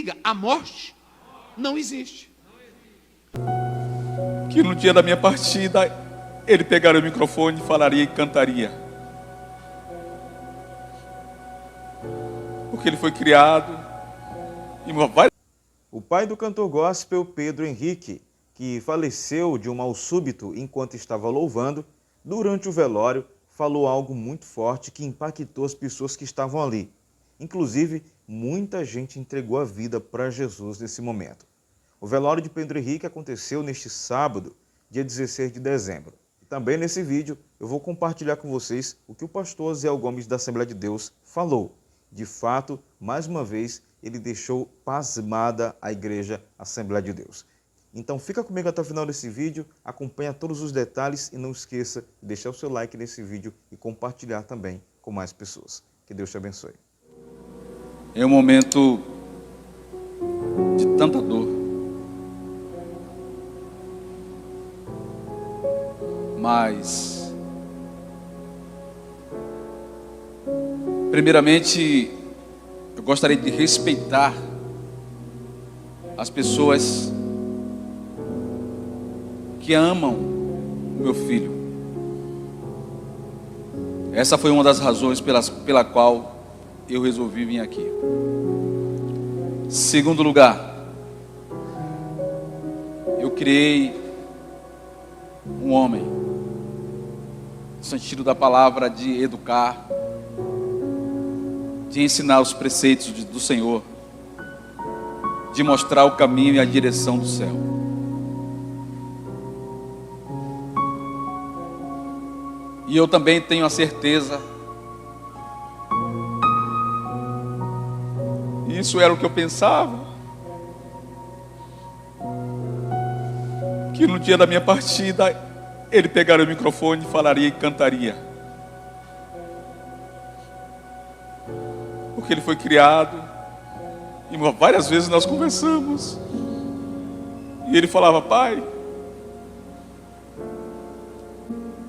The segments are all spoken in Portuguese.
Diga, a morte não existe. Que no dia da minha partida, ele pegaria o microfone, falaria e cantaria. Porque ele foi criado em várias... O pai do cantor gospel, Pedro Henrique, que faleceu de um mal súbito enquanto estava louvando, durante o velório, falou algo muito forte que impactou as pessoas que estavam ali. Inclusive, muita gente entregou a vida para Jesus nesse momento. O velório de Pedro Henrique aconteceu neste sábado, dia 16 de dezembro. E também nesse vídeo eu vou compartilhar com vocês o que o pastor Aziel Gomes da Assembleia de Deus falou. De fato, mais uma vez, ele deixou pasmada a Igreja Assembleia de Deus. Então fica comigo até o final desse vídeo, acompanha todos os detalhes e não esqueça de deixar o seu like nesse vídeo e compartilhar também com mais pessoas. Que Deus te abençoe. É um momento de tanta dor. Mas, primeiramente, eu gostaria de respeitar as pessoas que amam o meu filho. Essa foi uma das razões pela qual eu resolvi vir aqui. Segundo lugar, eu criei um homem, no sentido da palavra, de educar, de ensinar os preceitos do Senhor, de mostrar o caminho e a direção do céu. E eu também tenho a certeza, isso era o que eu pensava, que no dia da minha partida, ele pegaria o microfone, falaria e cantaria. Porque ele foi criado, e várias vezes nós conversamos, e ele falava: pai,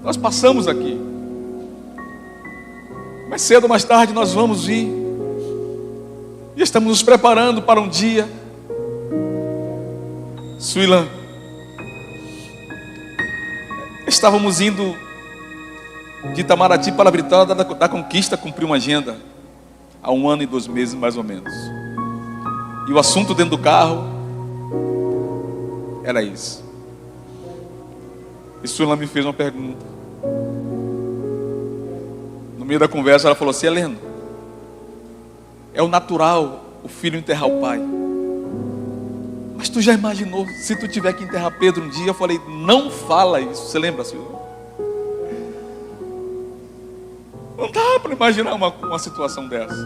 nós passamos aqui, mais cedo ou mais tarde nós vamos vir, e estamos nos preparando para um dia. Suilan, estávamos indo de Itamaraty para a Vitória da Conquista cumprir uma agenda, há 1 ano e 2 meses mais ou menos. E o assunto dentro do carro era isso. E Suilan me fez uma pergunta. No meio da conversa ela falou assim: Heleno, é o natural o filho enterrar o pai, mas tu já imaginou se tu tiver que enterrar Pedro um dia? Eu falei: não fala isso. Você lembra, Suilan? Não dá para imaginar uma situação dessa.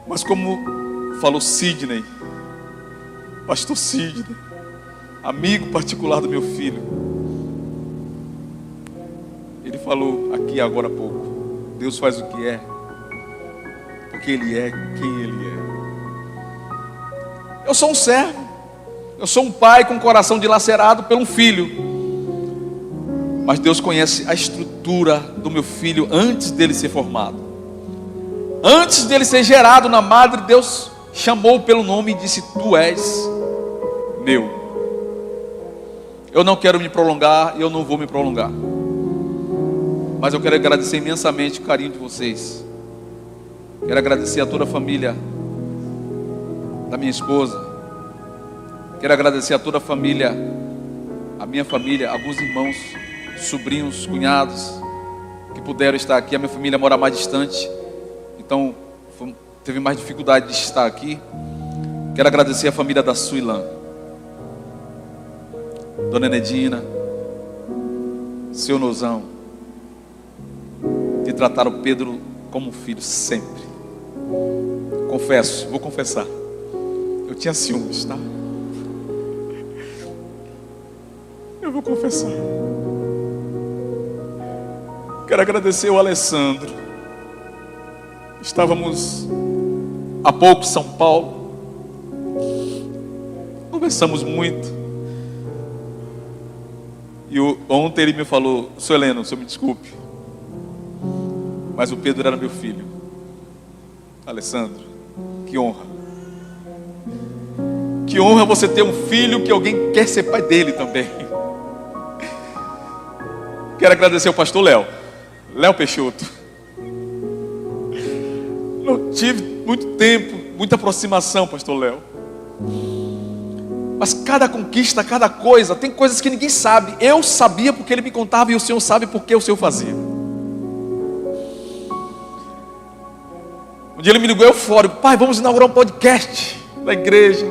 Mas como falou Sidney, pastor Sidney, amigo particular do meu filho, ele falou aqui agora há pouco: Deus faz o que é, porque Ele é quem Ele é. Eu sou um servo, eu sou um pai com o coração dilacerado por um filho, mas Deus conhece a estrutura do meu filho antes dele ser formado. Antes dele ser gerado na madre, Deus chamou pelo nome e disse: tu és meu. Eu não quero me prolongar e eu não vou me prolongar, mas eu quero agradecer imensamente o carinho de vocês. Quero agradecer a toda a família da minha esposa. Quero agradecer a toda a família, a minha família, alguns irmãos, sobrinhos, cunhados que puderam estar aqui. A minha família mora mais distante, então teve mais dificuldade de estar aqui. Quero agradecer a família da Suilan, Dona Enedina, Seu Nozão, que trataram o Pedro como um filho sempre. Confesso, vou confessar, eu tinha ciúmes, tá? Eu vou confessar. Quero agradecer o Alessandro. Estávamos há pouco em São Paulo, conversamos muito, e ontem ele me falou: Seu Heleno, o senhor me desculpe, mas o Pedro era meu filho. Alessandro, que honra. Que honra você ter um filho que alguém quer ser pai dele também. Quero agradecer ao pastor Léo Peixoto. Não tive muito tempo, muita aproximação, pastor Léo. Mas cada conquista, cada coisa, tem coisas que ninguém sabe. Eu sabia porque ele me contava e o Senhor sabe porque o Senhor fazia. Um dia ele me ligou eufórico: pai, vamos inaugurar um podcast da igreja.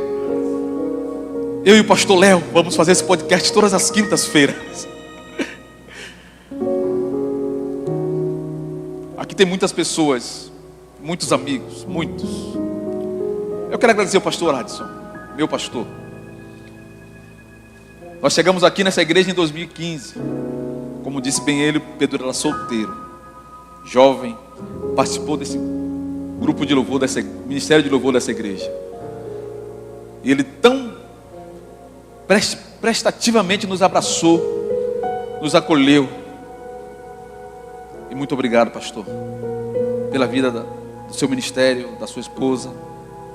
Eu e o pastor Léo vamos fazer esse podcast todas as quintas-feiras. Aqui tem muitas pessoas, muitos amigos, muitos. Eu quero agradecer ao pastor Adson, meu pastor. Nós chegamos aqui nessa igreja em 2015. Como disse bem ele, Pedro era solteiro, jovem, participou desse grupo de louvor, desse ministério de louvor dessa igreja. E ele tão prestativamente nos abraçou, nos acolheu. E muito obrigado, pastor, pela vida do seu ministério, da sua esposa,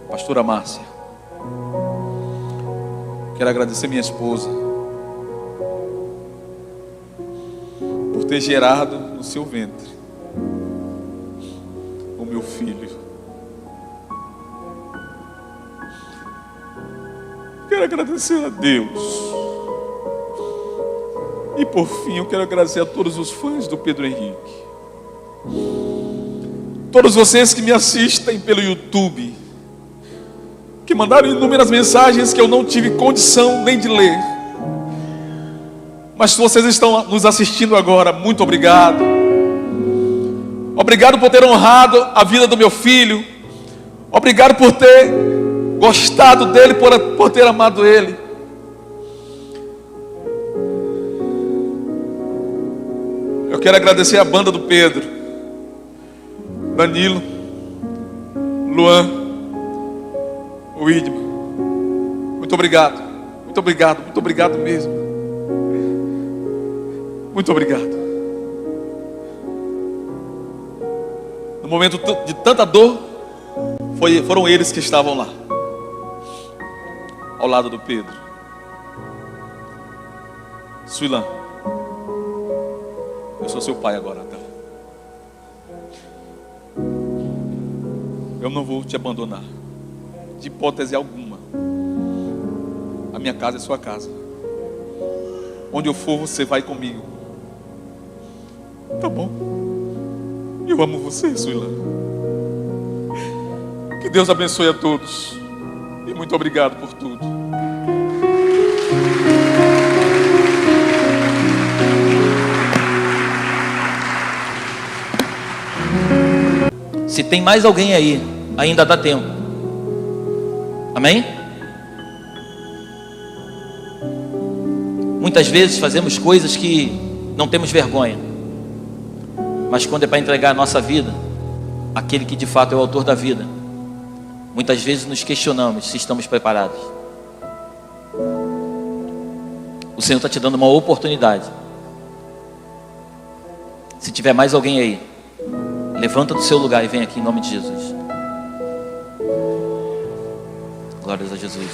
pastora Márcia. Quero agradecer minha esposa por ter gerado no seu ventre o meu filho. Quero agradecer a Deus. E por fim, eu quero agradecer a todos os fãs do Pedro Henrique. Todos vocês que me assistem pelo YouTube, que mandaram inúmeras mensagens que eu não tive condição nem de ler. Mas se vocês estão nos assistindo agora, muito obrigado. Obrigado por ter honrado a vida do meu filho. Obrigado por ter gostado dele, por ter amado ele. Eu quero agradecer a banda do Pedro, Danilo, Luan, o Idman. Muito obrigado, muito obrigado, muito obrigado mesmo. Muito obrigado. No momento de tanta dor, foram eles que estavam lá, ao lado do Pedro. Suilan, eu sou seu pai agora, tá? Eu não vou te abandonar, de hipótese alguma. A minha casa é sua casa. Onde eu for, você vai comigo. Tá bom? Eu amo você, Suilan. Que Deus abençoe a todos. E muito obrigado por tudo. Se tem mais alguém aí, ainda dá tempo. Amém? Muitas vezes fazemos coisas que não temos vergonha, mas quando é para entregar a nossa vida àquele que de fato é o autor da vida, muitas vezes nos questionamos se estamos preparados. O Senhor está te dando uma oportunidade. Se tiver mais alguém aí, levanta do seu lugar e vem aqui em nome de Jesus. Glórias a Jesus.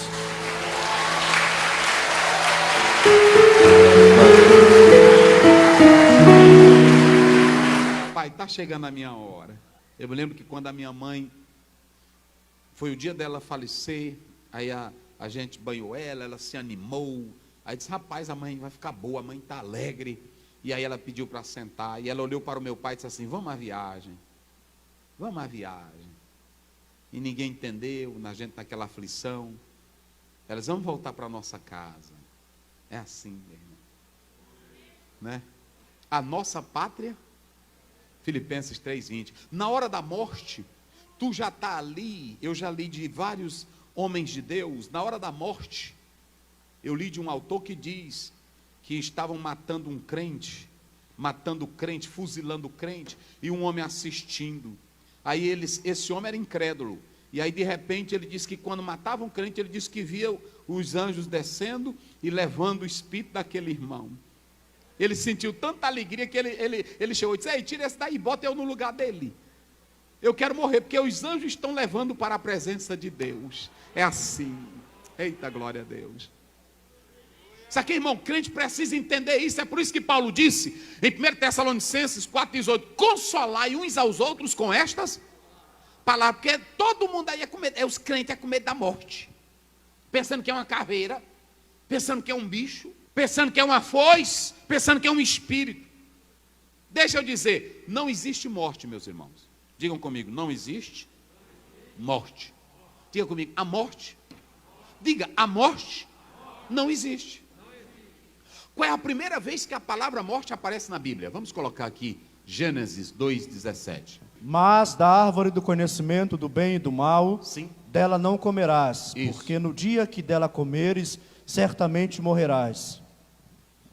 Pai, está chegando a minha hora. Eu me lembro que quando a minha mãe, foi o dia dela falecer, aí a gente banhou ela se animou. Aí disse: rapaz, a mãe vai ficar boa, a mãe está alegre. E aí ela pediu para sentar, e ela olhou para o meu pai e disse assim: vamos à viagem. Vamos à viagem. E ninguém entendeu, a gente naquela aflição. Elas: vamos voltar para a nossa casa. É assim, meu irmão, né? A nossa pátria, Filipenses 3:20. Na hora da morte, tu já está ali. Eu já li de vários homens de Deus. Na hora da morte, eu li de um autor que diz que estavam matando um crente, matando o crente, fuzilando o crente, e um homem assistindo. Aí esse homem era incrédulo. E aí de repente ele disse que quando matavam um crente, ele disse que via os anjos descendo e levando o espírito daquele irmão. Ele sentiu tanta alegria que ele chegou e disse: ei, tira esse daí, bota eu no lugar dele. Eu quero morrer, porque os anjos estão levando para a presença de Deus. É assim. Eita, glória a Deus. Isso aqui, irmão, crente precisa entender isso. É por isso que Paulo disse, em 1 Tessalonicenses 4,18, consolai uns aos outros com estas palavras. Porque todo mundo aí é com medo, os crentes é com medo da morte. Pensando que é uma caveira, pensando que é um bicho, pensando que é uma foice, pensando que é um espírito. Deixa eu dizer, não existe morte, meus irmãos. Digam comigo, não existe morte. Diga comigo, a morte. Diga, a morte não existe. Qual é a primeira vez que a palavra morte aparece na Bíblia? Vamos colocar aqui, Gênesis 2,17. Mas da árvore do conhecimento do bem e do mal, Sim. dela não comerás, Isso. porque no dia que dela comeres, certamente morrerás.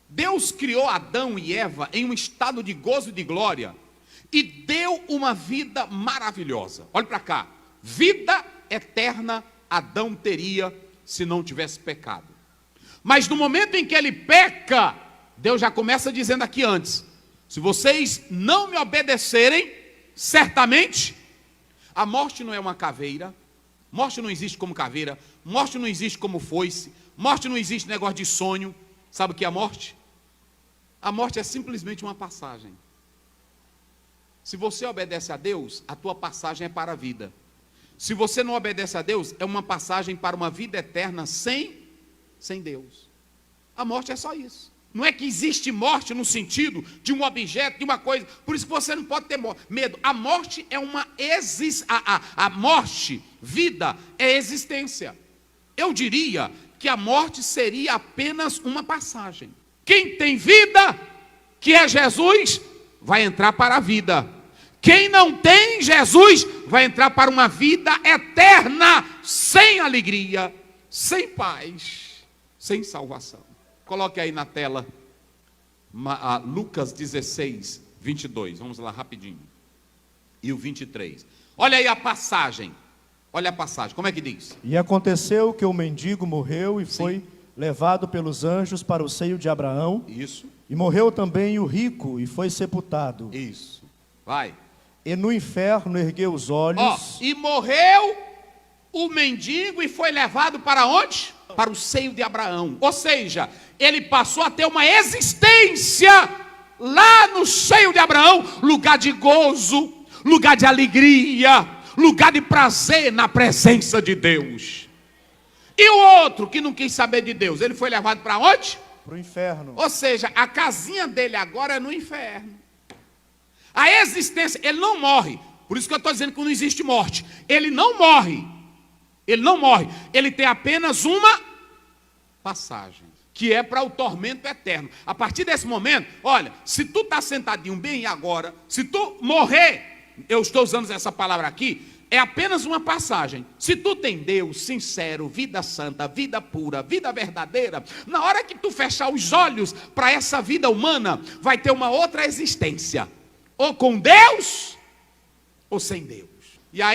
Deus criou Adão e Eva em um estado de gozo e de glória e deu uma vida maravilhosa. Olha para cá, vida eterna Adão teria se não tivesse pecado. Mas no momento em que ele peca, Deus já começa dizendo aqui antes, se vocês não me obedecerem, certamente, a morte não é uma caveira, morte não existe como caveira, morte não existe como foice, morte não existe negócio de sonho. Sabe o que é a morte? A morte é simplesmente uma passagem. Se você obedece a Deus, a tua passagem é para a vida. Se você não obedece a Deus, é uma passagem para uma vida eterna sem Deus. A morte é só isso. Não é que existe morte no sentido de um objeto, de uma coisa. Por isso que você não pode ter medo. A morte é uma a morte, vida, é existência. Eu diria que a morte seria apenas uma passagem. Quem tem vida, que é Jesus, vai entrar para a vida. Quem não tem Jesus, vai entrar para uma vida eterna, sem alegria, sem paz, sem salvação. Coloque aí na tela, Lucas 16, 22. Vamos lá rapidinho. E o 23. Olha aí a passagem. Olha a passagem. Como é que diz? E aconteceu que o mendigo morreu e foi levado pelos anjos para o seio de Abraão. Isso. E morreu também o rico e foi sepultado. Isso. Vai. E no inferno ergueu os olhos. E morreu o mendigo e foi levado para onde? Para o seio de Abraão. Ou seja, ele passou a ter uma existência lá no seio de Abraão, lugar de gozo, lugar de alegria, lugar de prazer na presença de Deus. E o outro que não quis saber de Deus, ele foi levado para onde? Para o inferno. Ou seja, a casinha dele agora é no inferno. A existência, ele não morre. Por isso que eu estou dizendo que não existe morte. Ele não morre. Ele não morre. Ele tem apenas uma passagem, que é para o tormento eterno. A partir desse momento, olha, se tu está sentadinho bem agora, se tu morrer, eu estou usando essa palavra aqui, é apenas uma passagem. Se tu tem Deus sincero, vida santa, vida pura, vida verdadeira, na hora que tu fechar os olhos para essa vida humana, vai ter uma outra existência. Ou com Deus, ou sem Deus. E aí